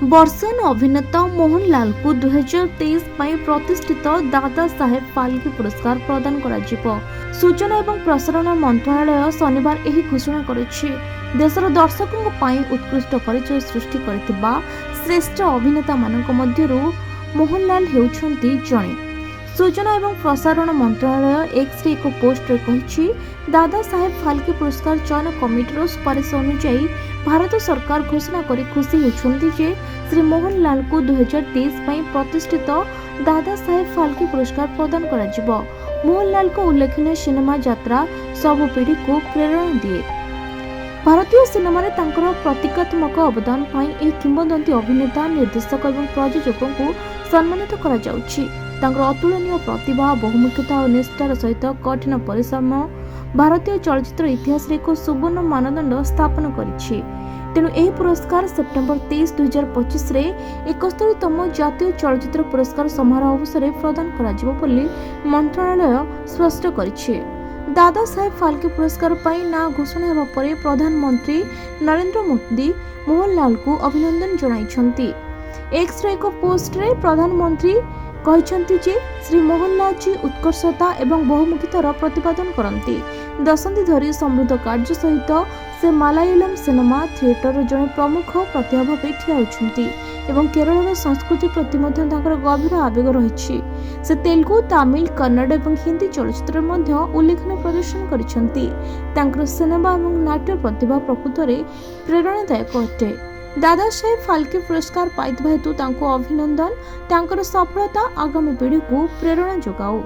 ବର୍ଷୀୟାନ ଅଭିନେତା ମୋହନଲାଲ କୁ 2023 ପାଇଁ ପ୍ରତିଷ୍ଠିତ ଦାଦା ସାହେବ ଫାଲ୍କେ ପୁରସ୍କାର ପ୍ରଦାନ କରାଯିବ। ସୂଚନା ଏବଂ ପ୍ରସାରଣ ମନ୍ତ୍ରଣାଳୟ ଶନିବାର ଏହି ଘୋଷଣା କରିଛି। ଦେଶର ଦର୍ଶକଙ୍କ ପାଇଁ ଉତ୍କୃଷ୍ଟ ପରିଚୟ ସୃଷ୍ଟି କରିଥିବା ଶ୍ରେଷ୍ଠ ଅଭିନେତାମାନଙ୍କ ମଧ୍ୟରୁ ମୋହନଲାଲ ହେଉଛନ୍ତି ଜଣେ। ସୂଚନା ଏବଂ ପ୍ରସାରଣ ମନ୍ତ୍ରଣାଳୟ ଏକ୍ସରେ ଏକ ପୋଷ୍ଟରେ କହିଛି, ଦାଦା ସାହେବ ଫାଲ୍କେ ପୁରସ୍କାର ଚୟନ କମିଟିର ସୁପାରିଶ ଅନୁଯାୟୀ ଭାରତ ସରକାର ଘୋଷଣା କରି ଖୁସି ହେଉଛନ୍ତି ଯେ ଶ୍ରୀ ମୋହନଲାଲଙ୍କୁ 2023 ପାଇଁ ପ୍ରତିଷ୍ଠିତ ଦାଦା ସାହେବ ଫାଲ୍କେ ପୁରସ୍କାର ପ୍ରଦାନ କରାଯିବ। ମୋହନଲାଲଙ୍କ ଉଲ୍ଲେଖନୀୟ ସିନେମା ଯାତ୍ରା ସବୁ ପିଢ଼ିକୁ ପ୍ରେରଣା ଦିଏ। ଭାରତୀୟ ସିନେମାରେ ତାଙ୍କର ପ୍ରତୀକାତ୍ମକ ଅବଦାନ ପାଇଁ ଏହି କିମ୍ବଦନ୍ତୀ ଅଭିନେତା, ନିର୍ଦ୍ଦେଶକ ଏବଂ ପ୍ରଯୋଜକଙ୍କୁ ସମ୍ମାନିତ କରାଯାଉଛି। ତାଙ୍କର ଅତୁଳନୀୟ ପ୍ରତିଭା, ବହୁମୁଖୀତା ଓ ନିଷ୍ଠାର ସହିତ କଠିନ ପରିଶ୍ରମ ଭାରତୀୟ ଚଳଚ୍ଚିତ୍ର ଇତିହାସରେ ଏକ ସୁବର୍ଣ୍ଣ ମାନଦଣ୍ଡ ସ୍ଥାପନ କରିଛି। ତେଣୁ ଏହି ପୁରସ୍କାର ସେପ୍ଟେମ୍ବର 23, 2025ରେ 71ତମ ଜାତୀୟ ଚଳଚ୍ଚିତ୍ର ପୁରସ୍କାର ସମାରୋହ ଅବସରରେ ପ୍ରଦାନ କରାଯିବ ବୋଲି ମନ୍ତ୍ରଣାଳୟ ସ୍ପଷ୍ଟ କରିଛି। ଦାଦା ସାହେବ ଫାଲ୍କେ ପୁରସ୍କାର ପାଇଁ ନାଁ ଘୋଷଣା ହେବା ପରେ ପ୍ରଧାନମନ୍ତ୍ରୀ ନରେନ୍ଦ୍ର ମୋଦି ମୋହନଲାଲଙ୍କୁ ଅଭିନନ୍ଦନ ଜଣାଇଛନ୍ତି। ଏକ୍ସର ଏକ ପୋଷ୍ଟରେ ପ୍ରଧାନମନ୍ତ୍ରୀ କହିଛନ୍ତି ଯେ ଶ୍ରୀ ମୋହନଲାଲଜୀ ଉତ୍କର୍ଷତା ଏବଂ ବହୁମୁଖୀତାର ପ୍ରତିପାଦନ କରନ୍ତି। ଦଶନ୍ଧି ଧରି ସମୃଦ୍ଧ କାର୍ଯ୍ୟ ସହିତ ସେ ମାଲାୟାଲମ ସିନେମା ଥିଏଟରର ଜଣେ ପ୍ରମୁଖ ପ୍ରତିଭା ଭାବେ ଠିଆ ହୋଇଛନ୍ତି ଏବଂ କେରଳର ସଂସ୍କୃତି ପ୍ରତି ମଧ୍ୟ ତାଙ୍କର ଗଭୀର ଆବେଗ ରହିଛି। ସେ ତେଲୁଗୁ, ତାମିଲ, କନ୍ନଡ଼ ଏବଂ ହିନ୍ଦୀ ଚଳଚ୍ଚିତ୍ରରେ ମଧ୍ୟ ଉଲ୍ଲେଖନୀୟ ପ୍ରଦର୍ଶନ କରିଛନ୍ତି। ତାଙ୍କର ସିନେମା ଏବଂ ନାଟ୍ୟ ପ୍ରତିଭା ପ୍ରକୃତରେ ପ୍ରେରଣାଦାୟକ ଅଟେ। ଦାଦା ସାହେବ ଫାଲ୍କେ ପୁରସ୍କାର ପାଇଥିବା ହେତୁ ତାଙ୍କୁ ଅଭିନନ୍ଦନ। ତାଙ୍କର ସଫଳତା ଆଗାମୀ ପିଢ଼ିକୁ ପ୍ରେରଣା ଯୋଗାଉ।